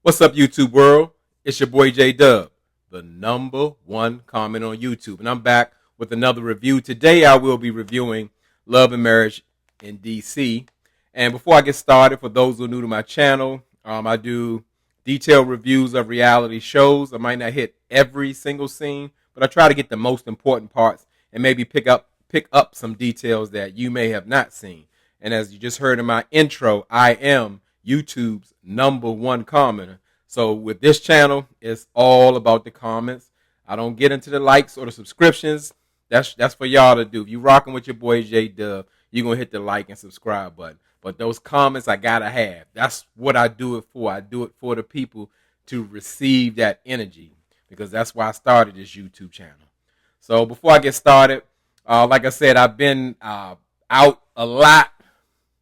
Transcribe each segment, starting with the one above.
What's up, YouTube world? It's your boy J Dub, the #1 comment on YouTube, and I'm back with another review. Today, I will be reviewing Love and Marriage in DC. And before I get started, for those who are new to my channel, I do detailed reviews of reality shows. I might not hit every single scene, but I try to get the most important parts and maybe pick up some details that you may have not seen. And as you just heard in my intro, I am YouTube's #1 commenter. So with this channel, it's all about the comments. I don't get into the likes or the subscriptions. That's for y'all to do. If you rocking with your boy J Dub, you're gonna hit the like and subscribe button. But those comments I gotta have. That's what I do it for. I do it for the people to receive that energy, because that's why I started this YouTube channel. So before I get started, like I said, I've been out a lot.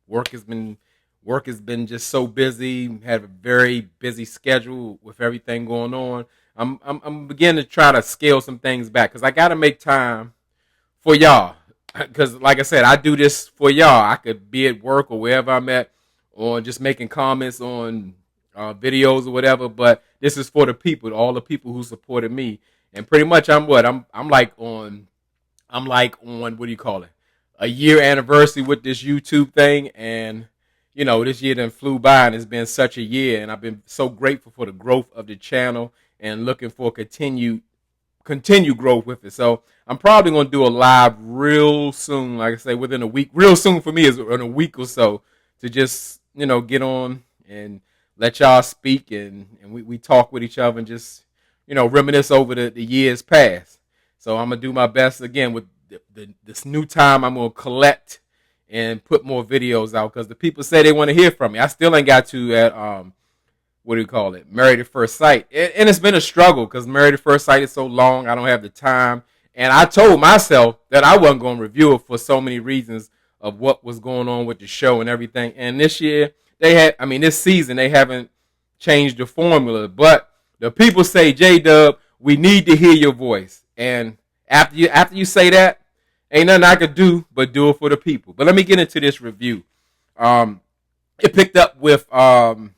Work has been just so busy. Had a very busy schedule with everything going on. I'm beginning to try to scale some things back because I got to make time for y'all. Because like I said, I do this for y'all. I could be at work or wherever I'm at, or just making comments on videos or whatever. But this is for the people, all the people who supported me. And pretty much, I'm like on what do you call it? A year anniversary with this YouTube thing. And you know, this year done flew by, and it's been such a year, and I've been so grateful for the growth of the channel and looking for continued growth with it. So I'm probably going to do a live real soon, like I say, within a week. Real soon for me is in a week or so, to just, you know, get on and let y'all speak, and we talk with each other and just, you know, reminisce over the years past. So I'm going to do my best again with this new time. I'm going to collect and put more videos out because the people say they want to hear from me. I still ain't got to at what do you call it? Married at First Sight. And it's been a struggle because Married at First Sight is so long. I don't have the time. And I told myself that I wasn't going to review it for so many reasons of what was going on with the show and everything. And this year, this season, they haven't changed the formula. But the people say, J-Dub, we need to hear your voice. And after you say that, ain't nothing I could do but do it for the people. But let me get into this review. It picked up with the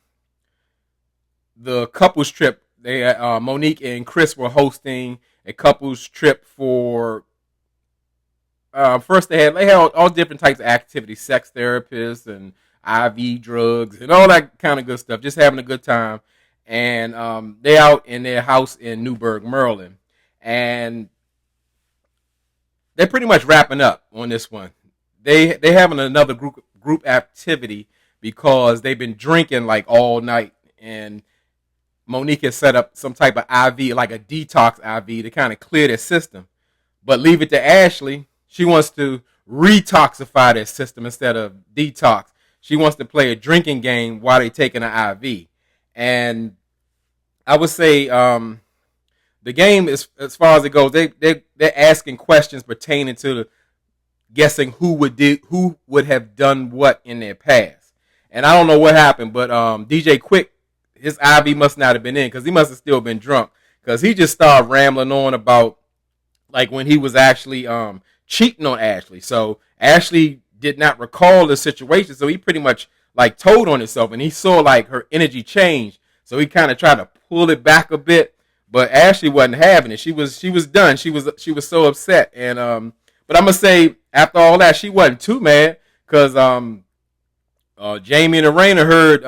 couples trip. Monique and Chris were hosting a couples trip for. First, they had all different types of activities, sex therapists and IV drugs and all that kind of good stuff. Just having a good time, and they out in their house in Newburgh, Maryland, and they're pretty much wrapping up on this one. They having another group activity because they've been drinking like all night, and Monique has set up some type of IV, like a detox IV, to kind of clear their system. But leave it to Ashley. She wants to retoxify their system instead of detox. She wants to play a drinking game while they're taking an IV. And I would say the game, is, as far as it goes, they're asking questions pertaining to guessing who would have done what in their past. And I don't know what happened, but DJ Quick, his IV must not have been in because he must have still been drunk, because he just started rambling on about like when he was actually cheating on Ashley. So Ashley did not recall the situation, so he pretty much like told on himself, and he saw like her energy change. So he kind of tried to pull it back a bit. But Ashley wasn't having it. She was done. She was so upset. And but I'm gonna say, after all that, she wasn't too mad, because Jamie and Arena heard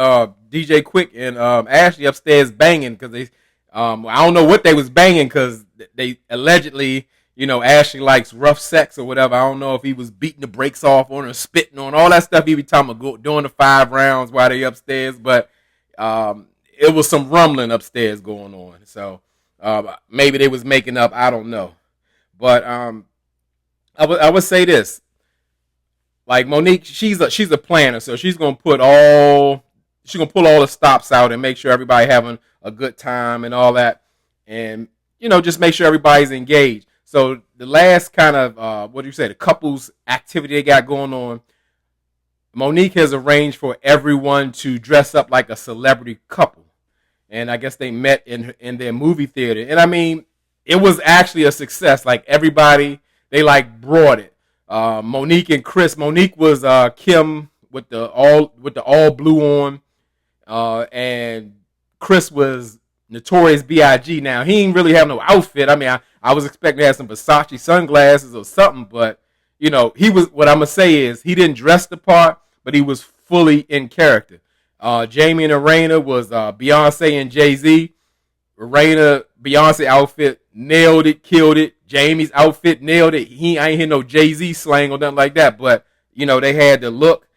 DJ Quick and Ashley upstairs banging, because they I don't know what they was banging, because they allegedly, you know, Ashley likes rough sex or whatever. I don't know if he was beating the brakes off on her, spitting on all that stuff he be talking about, doing the 5 rounds while they upstairs. But it was some rumbling upstairs going on. So. Maybe they was making up. I don't know, but I would say this: like Monique, she's a planner, so she's gonna pull all the stops out and make sure everybody having a good time and all that, and you know, just make sure everybody's engaged. So the last kind of the couples activity they got going on, Monique has arranged for everyone to dress up like a celebrity couple. And I guess they met in their movie theater. And I mean, it was actually a success. Like, everybody, they like brought it. Monique and Chris. Monique was Kim with the all blue on, and Chris was Notorious B.I.G. Now, he didn't really have no outfit. I mean, I was expecting to have some Versace sunglasses or something, but, he was, what I'm going to say is, he didn't dress the part, but he was fully in character. Jamie and Arena was Beyonce and Jay-Z. Arena, Beyonce outfit, nailed it, killed it. Jamie's outfit, nailed it. I ain't hear no Jay-Z slang or nothing like that, but, they had the look.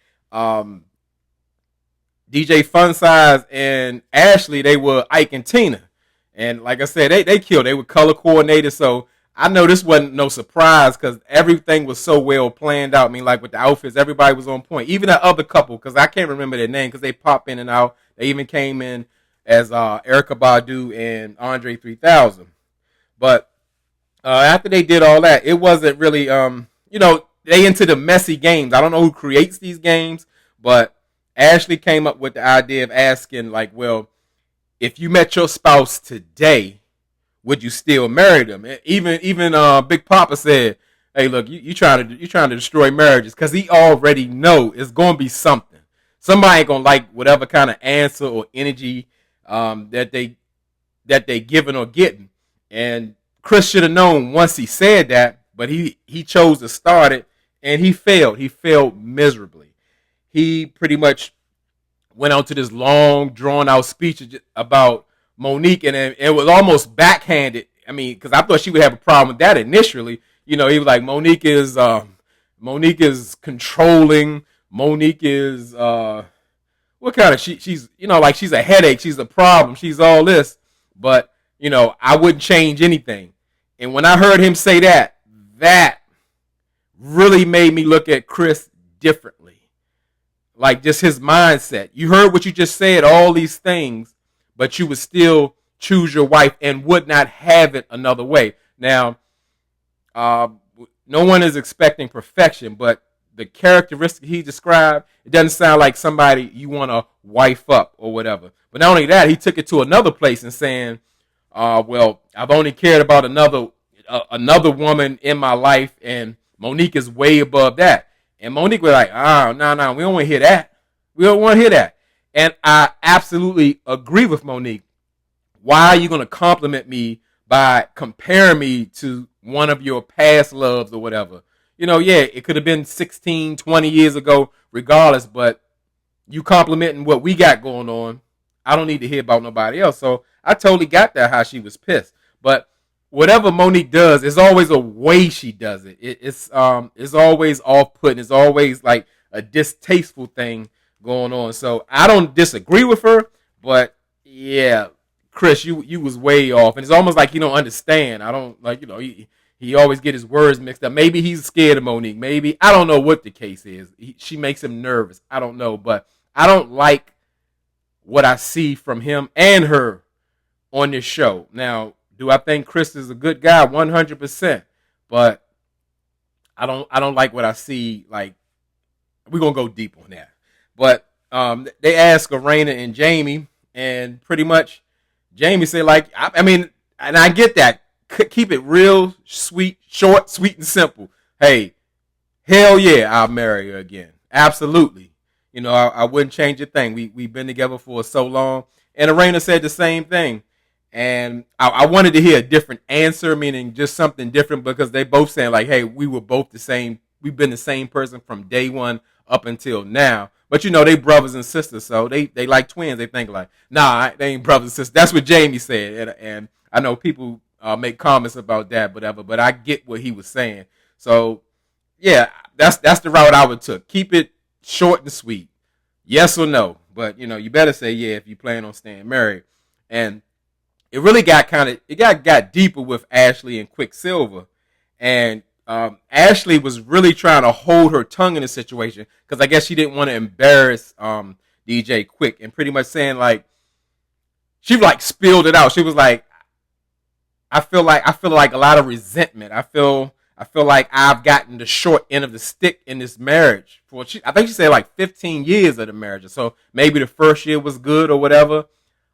DJ Fun Size and Ashley, they were Ike and Tina. And like I said, they killed. They were color coordinated. So I know this wasn't no surprise because everything was so well planned out. I mean, like with the outfits, everybody was on point. Even that other couple, because I can't remember their name because they pop in and out. They even came in as Erykah Badu and Andre 3000. But after they did all that, it wasn't really, they into the messy games. I don't know who creates these games, but Ashley came up with the idea of asking, like, well, if you met your spouse today, would you still marry them? Even Big Papa said, "Hey, look, you trying to destroy marriages because he already know it's gonna be something. Somebody ain't gonna like whatever kind of answer or energy that they giving or getting." And Chris should have known once he said that, but he chose to start it, and he failed. He failed miserably. He pretty much went on to this long, drawn-out speech about Monique, and it was almost backhanded. I mean, because I thought she would have a problem with that initially. He was like, Monique is controlling. Monique is what kind of she's like she's a headache. She's a problem. She's all this, but I wouldn't change anything. And when I heard him say that really made me look at Chris differently. Like just his mindset. You heard what you just said, all these things, but you would still choose your wife and would not have it another way. Now, no one is expecting perfection, but the characteristic he described, it doesn't sound like somebody you want to wife up or whatever. But not only that, he took it to another place and saying, well, I've only cared about another woman in my life, and Monique is way above that. And Monique was like, no, we don't want to hear that. We don't want to hear that. And I absolutely agree with Monique. Why are you going to compliment me by comparing me to one of your past loves or whatever? It could have been 16, 20 years ago, regardless, but you complimenting what we got going on. I don't need to hear about nobody else. So I totally got that, how she was pissed. But whatever Monique does, it's always a way she does it. It's always off-putting. It's always like a distasteful thing going on. So I don't disagree with her, but yeah, Chris, you was way off, and it's almost like you don't understand. I don't like he always get his words mixed up. Maybe he's scared of Monique. Maybe I don't know what the case is. She makes him nervous. I don't know, but I don't like what I see from him and her on this show. Now, do I think Chris is a good guy? 100%. But I don't like what I see. Like, we're going to go deep on that. But they asked Arena and Jamie, and pretty much Jamie said, like, I mean, and I get that. Keep it real, sweet, short, sweet, and simple. Hey, hell yeah, I'll marry her again. Absolutely. I wouldn't change a thing. We've been together for so long. And Arena said the same thing. And I wanted to hear a different answer, meaning just something different, because they both saying like, hey, we were both the same. We've been the same person from day one up until now. But, they brothers and sisters, so they like twins. They think like, nah, they ain't brothers and sisters. That's what Jamie said. And I know people make comments about that, whatever, but I get what he was saying. So, yeah, that's the route I would took. Keep it short and sweet. Yes or no. But, you better say yeah if you plan on staying married. And it really got got deeper with Ashley and Quicksilver. And Ashley was really trying to hold her tongue in the situation because I guess she didn't want to embarrass DJ Quick, and pretty much saying like, she like spilled it out. She was like, I feel like a lot of resentment. I feel like I've gotten the short end of the stick in this marriage. I think she said like 15 years of the marriage. So maybe the first year was good or whatever.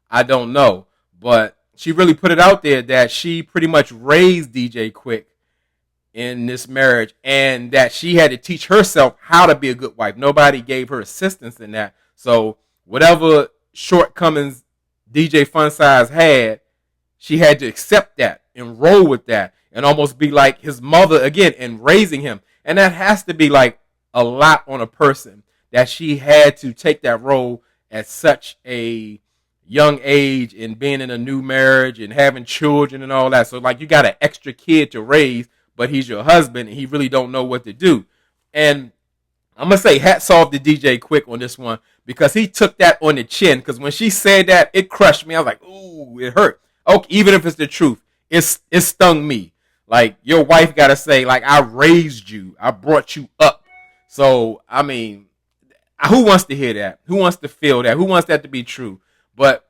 I don't know. But she really put it out there that she pretty much raised DJ Quick in this marriage, and that she had to teach herself how to be a good wife. Nobody gave her assistance in that. So whatever shortcomings DJ Fun Size had, she had to accept that and roll with that and almost be like his mother again and raising him. And that has to be like a lot on a person, that she had to take that role at such a young age and being in a new marriage and having children and all that. So like you got an extra kid to raise, but he's your husband and he really don't know what to do. And I'm going to say hats off to DJ Quick on this one, because he took that on the chin. Because when she said that, it crushed me. I was like, ooh, it hurt. Okay, even if it's the truth, it stung me. Like, your wife got to say, like, I raised you. I brought you up. So, I mean, who wants to hear that? Who wants to feel that? Who wants that to be true? But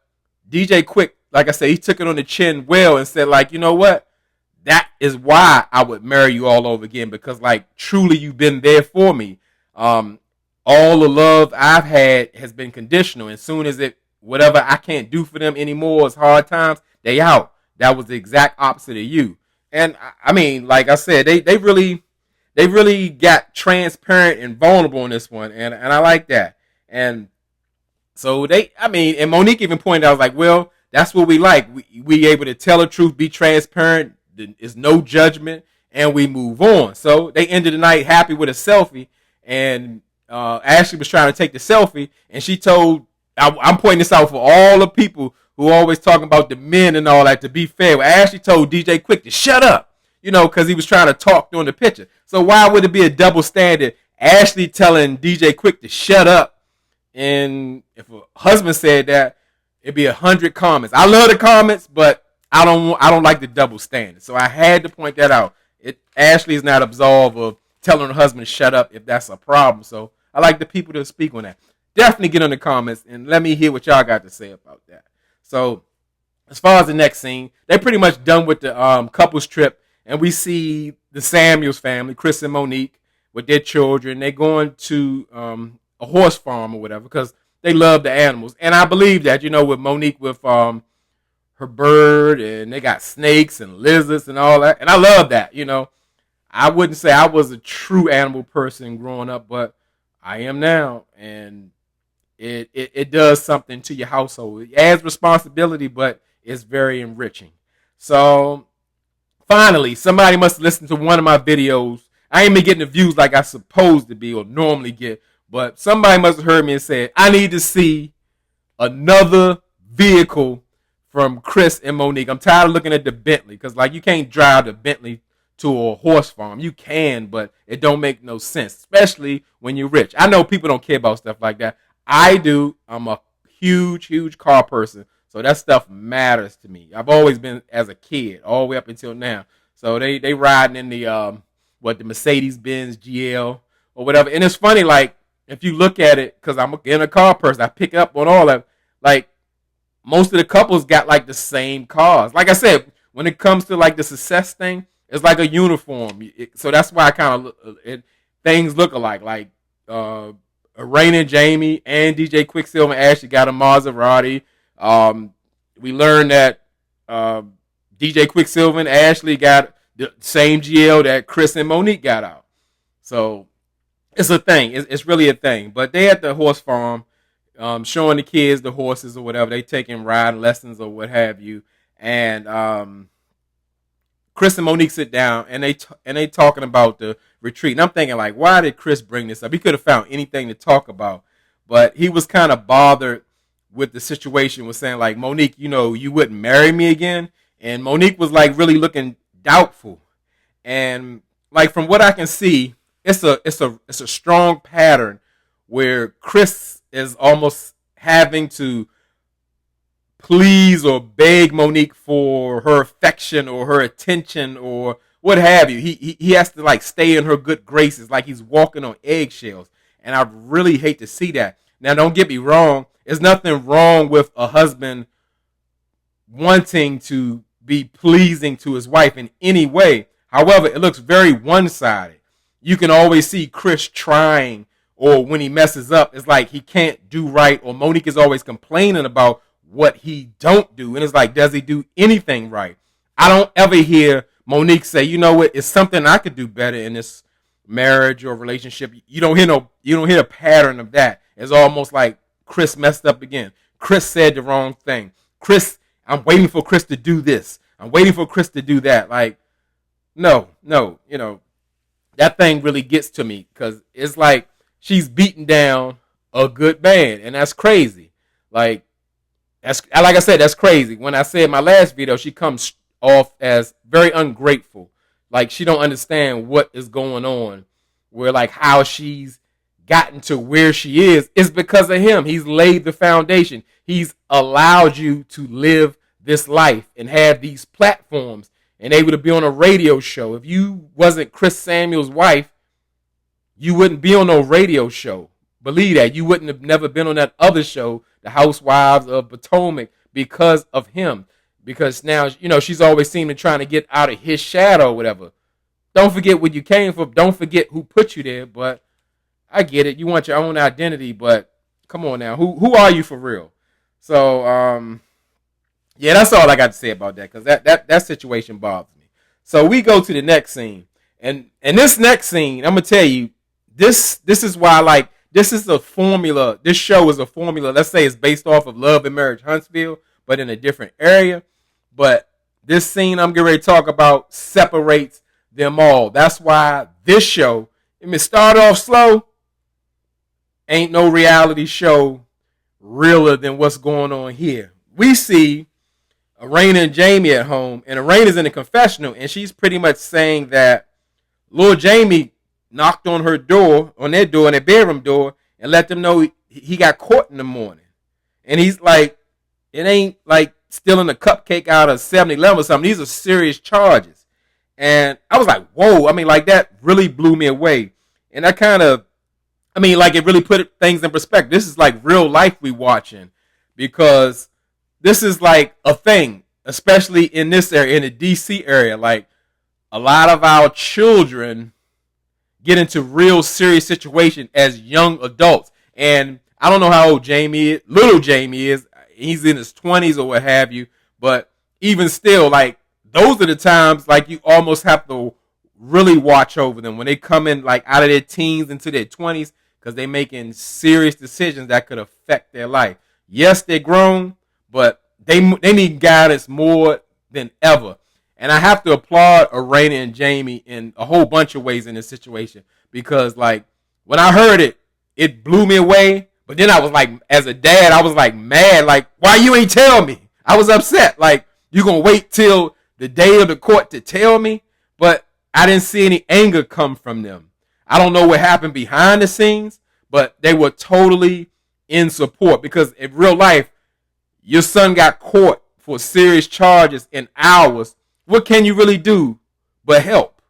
DJ Quick, like I said, he took it on the chin well and said, like, you know what? That is why I would marry you all over again, because, like, truly you've been there for me. All the love I've had has been conditional. As soon as whatever I can't do for them anymore, it's hard times, they out. That was the exact opposite of you. And I mean, like I said, they really got transparent and vulnerable in this one, and I like that. And so and Monique even pointed out, like, well, that's what we like. We able to tell the truth, be transparent. There's no judgment, and we move on. So they ended the night happy with a selfie. And Ashley was trying to take the selfie, and she told, I'm pointing this out for all the people who are always talking about the men and all that, to be fair. Ashley told DJ Quick to shut up, because he was trying to talk during the picture. So why would it be a double standard? Ashley telling DJ Quick to shut up, and if a husband said that, it'd be 100 comments. I love the comments, but I don't like the double standard. So I had to point that out. Ashley is not absolved of telling her husband to shut up if that's a problem. So I like the people to speak on that. Definitely get in the comments and let me hear what y'all got to say about that. So as far as the next scene, they're pretty much done with the couples trip, and we see the Samuels family, Chris and Monique, with their children. They're going to a horse farm or whatever because they love the animals. And I believe that, with Monique with her bird, and they got snakes and lizards and all that. And I love that, I wouldn't say I was a true animal person growing up, but I am now, and it does something to your household. It adds responsibility, but it's very enriching. So finally, somebody must listen to one of my videos. I ain't been getting the views like I supposed to be or normally get, but somebody must have heard me and said, I need to see another vehicle from Chris and Monique. I'm tired of looking at the Bentley, because like you can't drive the Bentley to a horse farm. You can, but it don't make no sense, especially when you're rich. I know people don't care about stuff like that. I do. I'm a huge car person, so that stuff matters to me. I've always been as a kid, all the way up until now. So they riding in the Mercedes-Benz GL or whatever. And it's funny, like, if you look at it, because I'm a car person, I pick up on all that. Like, most of the couples got like the same cars. Like I said, when it comes to like the success thing, it's like a uniform. So that's why I kind of things look alike. Like Raina and Jamie and DJ Quicksilver and Ashley got a Maserati. We learned that DJ Quicksilver and Ashley got the same GL that Chris and Monique got out. So it's a thing. It's really a thing. But they at the horse farm, showing the kids the horses or whatever. They taking riding lessons or what have you. And Chris and Monique sit down and they talking about the retreat. And I'm thinking, like, why did Chris bring this up? He could have found anything to talk about, but he was kind of bothered with the situation. Was saying, like, Monique, you wouldn't marry me again. And Monique was like really looking doubtful. And like from what I can see, it's a strong pattern where Chris is almost having to please or beg Monique for her affection or her attention or what have you. He has to like stay in her good graces, like he's walking on eggshells. And I really hate to see that. Now, don't get me wrong. There's nothing wrong with a husband wanting to be pleasing to his wife in any way. However, it looks very one-sided. You can always see Chris trying, or when he messes up, it's like he can't do right, or Monique is always complaining about what he don't do. And it's like, does he do anything right? I don't ever hear Monique say, you know what, it's something I could do better in this marriage or relationship. You don't hear a pattern of that. It's almost like Chris messed up again. Chris said the wrong thing. Chris, I'm waiting for Chris to do this. I'm waiting for Chris to do that. Like, no, that thing really gets to me because it's like she's beating down a good man, and that's crazy. Like, like I said, that's crazy. When I said in my last video, she comes off as very ungrateful. Like, she don't understand what is going on. Where, like, how she's gotten to where she is because of him. He's laid the foundation. He's allowed you to live this life and have these platforms and able to be on a radio show. If you wasn't Chris Samuel's wife, you wouldn't be on no radio show. Believe that. You wouldn't have never been on that other show, The Housewives of Potomac, because of him. Because now, she's always seemed to trying to get out of his shadow or whatever. Don't forget where you came from. Don't forget who put you there. But I get it. You want your own identity, but come on now. Who are you for real? So, yeah, that's all I got to say about that, because that situation bothers me. So we go to the next scene. And this next scene, I'm going to tell you, this is why, like, this is a formula. This show is a formula. Let's say it's based off of Love and Marriage Huntsville, but in a different area. But this scene I'm getting ready to talk about separates them all. That's why this show, it started off slow. Ain't no reality show realer than what's going on here. We see Arena and Jamie at home, and Arena's in the confessional, and she's pretty much saying that Lil Jamie knocked on their door, in their bedroom door, and let them know he got caught in the morning. And he's like, it ain't like stealing a cupcake out of 7-Eleven or something. These are serious charges. And I was like, whoa. I mean, like, that really blew me away. And I kind of, like, it really put things in perspective. This is like real life we watching, because this is like a thing, especially in this area, in the DC area. Like, a lot of our children get into real serious situations as young adults. And I don't know how old little Jamie is. He's in his 20s or what have you. But even still, like, those are the times, like, you almost have to really watch over them when they come in, like, out of their teens into their 20s, because they're making serious decisions that could affect their life. Yes, they're grown, but they need guidance more than ever. And I have to applaud Arena and Jamie in a whole bunch of ways in this situation, because, like, when I heard it, it blew me away. But then I was like, as a dad, I was like mad, like, why you ain't tell me? I was upset. Like, you gonna wait till the day of the court to tell me? But I didn't see any anger come from them. I don't know what happened behind the scenes, but they were totally in support, because in real life, your son got caught for serious charges in hours. What can you really do but help?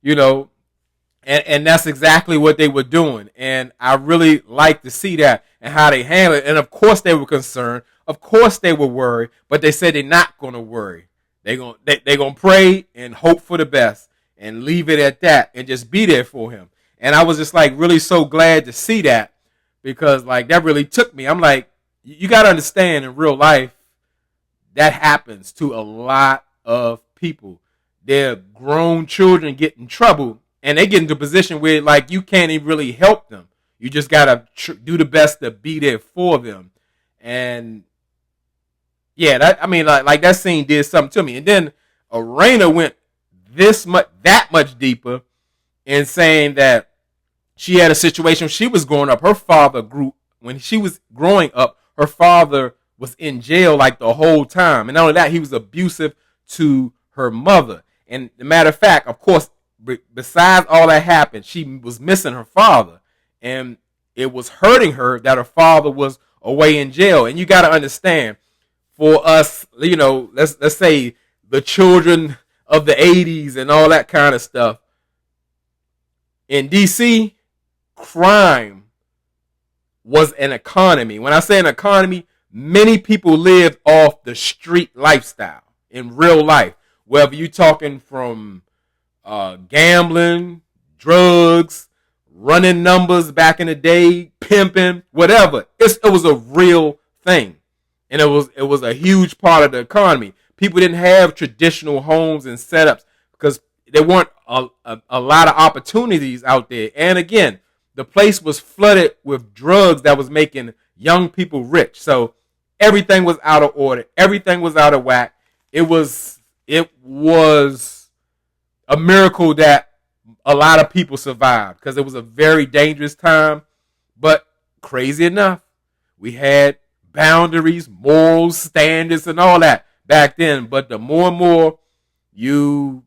And that's exactly what they were doing. And I really like to see that and how they handle it. And of course they were concerned. Of course they were worried, but they said they're not going to worry. They're going to pray and hope for the best and leave it at that and just be there for him. And I was just like really so glad to see that, because like that really took me. I'm like, you got to understand, in real life, that happens to a lot of people. Their grown children get in trouble, and they get into a position where like you can't even really help them. You just got to do the best to be there for them. And yeah, like that scene did something to me. And then Arena went that much deeper in saying that she had a situation when she was growing up. When she was growing up, her father was in jail like the whole time. And not only that, he was abusive to her mother. And the matter of fact, of course, besides all that happened, she was missing her father. And it was hurting her that her father was away in jail. And you got to understand, for us, let's say the children of the 80s and all that kind of stuff, in DC, crime was an economy. When I say an economy, many people lived off the street lifestyle in real life. Whether you're talking from gambling, drugs, running numbers back in the day, pimping, whatever. It was a real thing. And it was a huge part of the economy. People didn't have traditional homes and setups because there weren't a lot of opportunities out there. And again, the place was flooded with drugs that was making young people rich. So everything was out of order. Everything was out of whack. It was a miracle that a lot of people survived because it was a very dangerous time. But crazy enough, we had boundaries, morals, standards, and all that back then. But the more and more you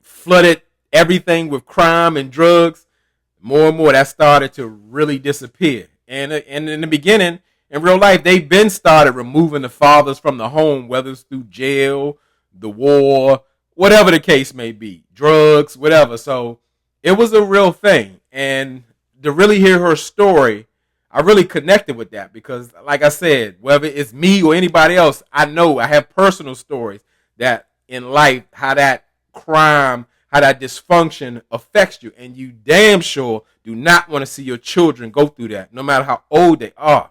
flooded everything with crime and drugs, more and more that started to really disappear. And in the beginning, in real life, they've been started removing the fathers from the home, whether it's through jail, the war, whatever the case may be, drugs, whatever. So it was a real thing. And to really hear her story, I really connected with that because, like I said, whether it's me or anybody else, I know I have personal stories that in life, how that crime, how that dysfunction affects you. And you damn sure do not want to see your children go through that, no matter how old they are.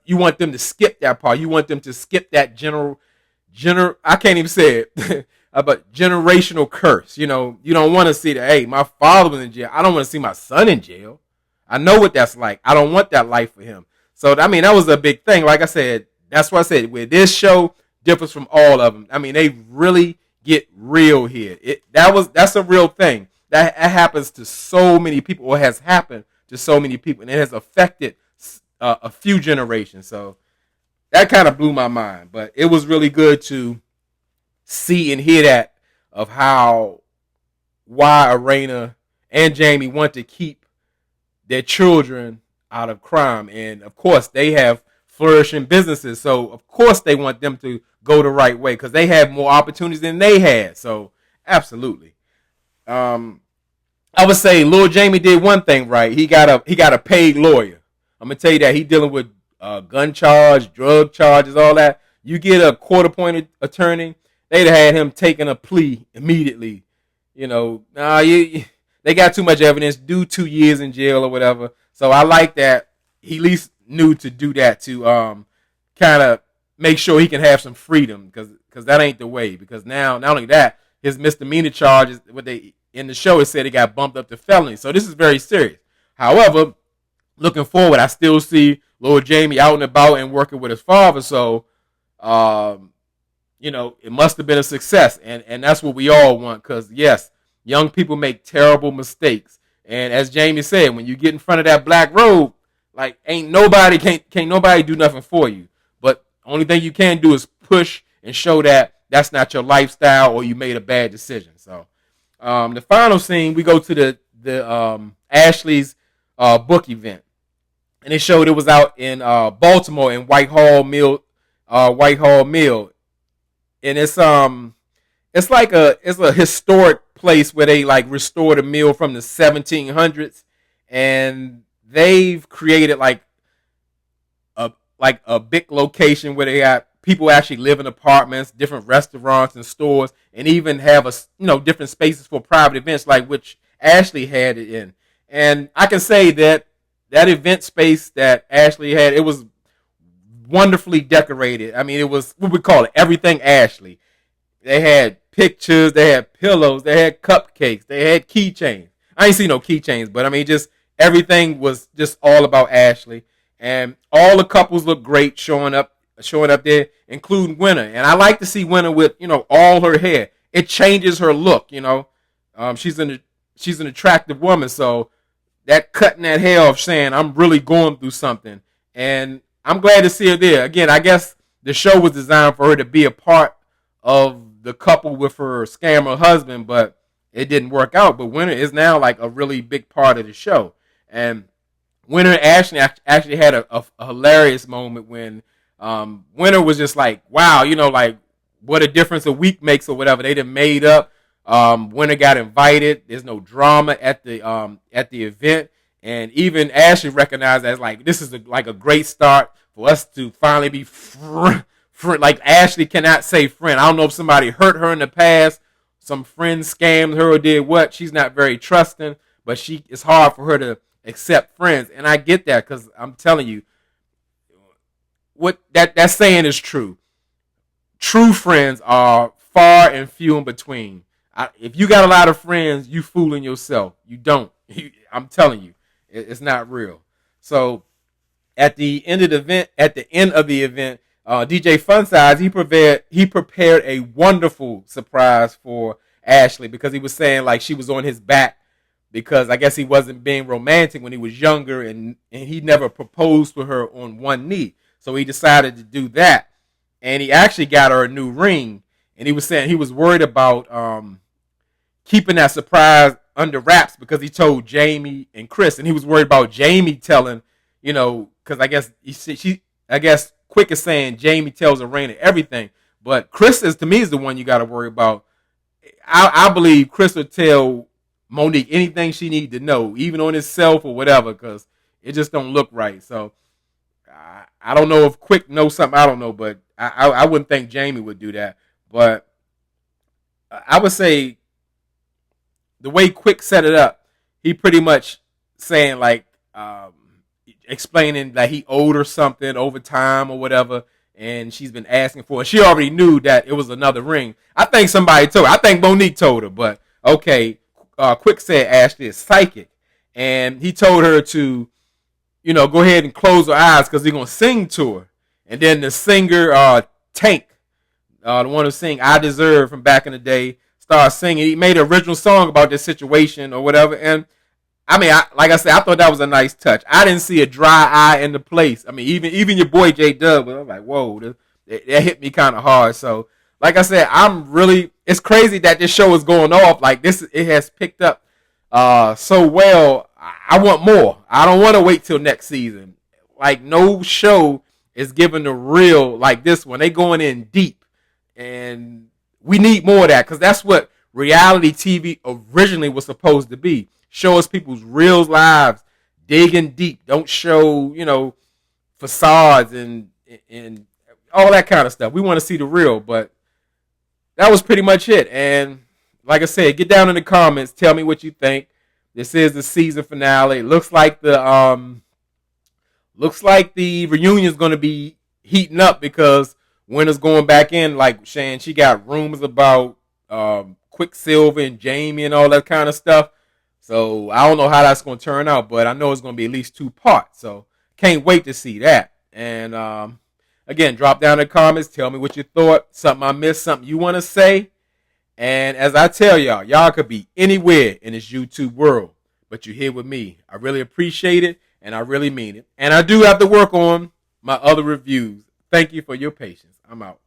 You want them to skip that part. You want them to skip that I can't even say it, but generational curse. You know, you don't want to see that, hey, my father was in jail. I don't want to see my son in jail. I know what that's like. I don't want that life for him. So, I mean, that was a big thing. Like I said, that's why I said, where this show differs from all of them. I mean, they really get real here. That's a real thing. That happens to so many people, or has happened to so many people, and it has affected a few generations. So that kind of blew my mind. But it was really good to see and hear that of why Arena and Jamie want to keep their children out of crime. And of course, they have flourishing businesses. So of course they want them to go the right way because they have more opportunities than they had. So absolutely. I would say Lil Jamie did one thing right. He got a paid lawyer. I'm gonna tell you that he's dealing with gun charge, drug charges, all that. You get a court-appointed attorney, they'd have had him taking a plea immediately. You know, they got too much evidence. Do 2 years in jail or whatever. So I like that he at least knew to do that to kind of make sure he can have some freedom because that ain't the way. Because now, not only that, his misdemeanor charges, in the show, it said it got bumped up to felony. So this is very serious. However, looking forward, I still see Lord Jamie out and about and working with his father. So, it must have been a success. And that's what we all want. Because, yes, young people make terrible mistakes. And as Jamie said, when you get in front of that black road, like, can't nobody do nothing for you. But only thing you can do is push and show that that's not your lifestyle or you made a bad decision. So, the final scene, we go to the Ashley's book event, and it showed it was out in Baltimore in Whitehall Mill, and it's a historic place where they like restored a mill from the 1700s, and they've created like a big location where they got people actually live in apartments, different restaurants and stores, and even have different spaces for private events, like which Ashley had it in. And I can say that event space that Ashley had, it was wonderfully decorated. I mean, it was what we call it, everything Ashley. They had pictures, they had pillows, they had cupcakes, they had keychains. I ain't seen no keychains, but I mean, just everything was just all about Ashley. And all the couples look great showing up there, including Winter. And I like to see Winter with, all her hair. It changes her look, She's an attractive woman, so that cutting that hair off saying, I'm really going through something. And I'm glad to see her there. Again, I guess the show was designed for her to be a part of the couple with her scammer husband, but it didn't work out. But Winter is now like a really big part of the show. And Winter and Ashley actually had a hilarious moment when Winter was just like, wow, like what a difference a week makes or whatever. They done made up. Winter got invited. There's no drama at the event, and even Ashley recognized that like this is like a great start for us to finally be friend. Like Ashley cannot say friend. I don't know if somebody hurt her in the past, some friend scammed her or did what. She's not very trusting, but it's hard for her to accept friends, and I get that because I'm telling you, what that saying is true. True friends are far and few in between. If you got a lot of friends, you fooling yourself. You don't. I'm telling you, it's not real. So at the end of the event, DJ Funsize he prepared a wonderful surprise for Ashley because he was saying like she was on his back because I guess he wasn't being romantic when he was younger and he never proposed to her on one knee. So he decided to do that. And he actually got her a new ring. And he was saying he was worried about keeping that surprise under wraps because he told Jamie and Chris. And he was worried about Jamie telling, because I guess Quick is saying Jamie tells Arena everything. But Chris to me is the one you got to worry about. I believe Chris will tell Monique anything she need to know, even on himself or whatever, because it just don't look right. So I don't know if Quick knows something I don't know, but I wouldn't think Jamie would do that. But I would say the way Quick set it up, he pretty much saying like explaining that he owed her something over time or whatever, and she's been asking for it. She already knew that it was another ring. I think somebody told her. I think Monique told her, but okay. Quick said Ashley is psychic, and he told her to, go ahead and close her eyes because he's gonna sing to her. And then the singer Tank, the one who sang "I Deserve" from back in the day, started singing. He made an original song about this situation or whatever. And I mean, like I said, I thought that was a nice touch. I didn't see a dry eye in the place. I mean, even your boy J Dub, I was like, whoa, that hit me kind of hard. So, like I said, it's crazy that this show is going off like this. It has picked up so well. I want more. I don't want to wait till next season. Like no show is giving the real like this one. They going in deep, and we need more of that because that's what reality TV originally was supposed to be. Show us people's real lives, digging deep. Don't show facades and all that kind of stuff. We want to see the real, but that was pretty much it. And like I said, get down in the comments. Tell me what you think. This is the season finale. It looks like the reunion is going to be heating up because Winter's going back in. Like Shan, she got rumors about Quicksilver and Jamie and all that kind of stuff. So I don't know how that's going to turn out, but I know it's going to be at least 2 parts. So can't wait to see that. And again, drop down in the comments. Tell me what you thought. Something I missed, something you want to say. And as I tell y'all could be anywhere in this YouTube world, but you're here with me. I really appreciate it, and I really mean it. And I do have to work on my other reviews. Thank you for your patience. I'm out.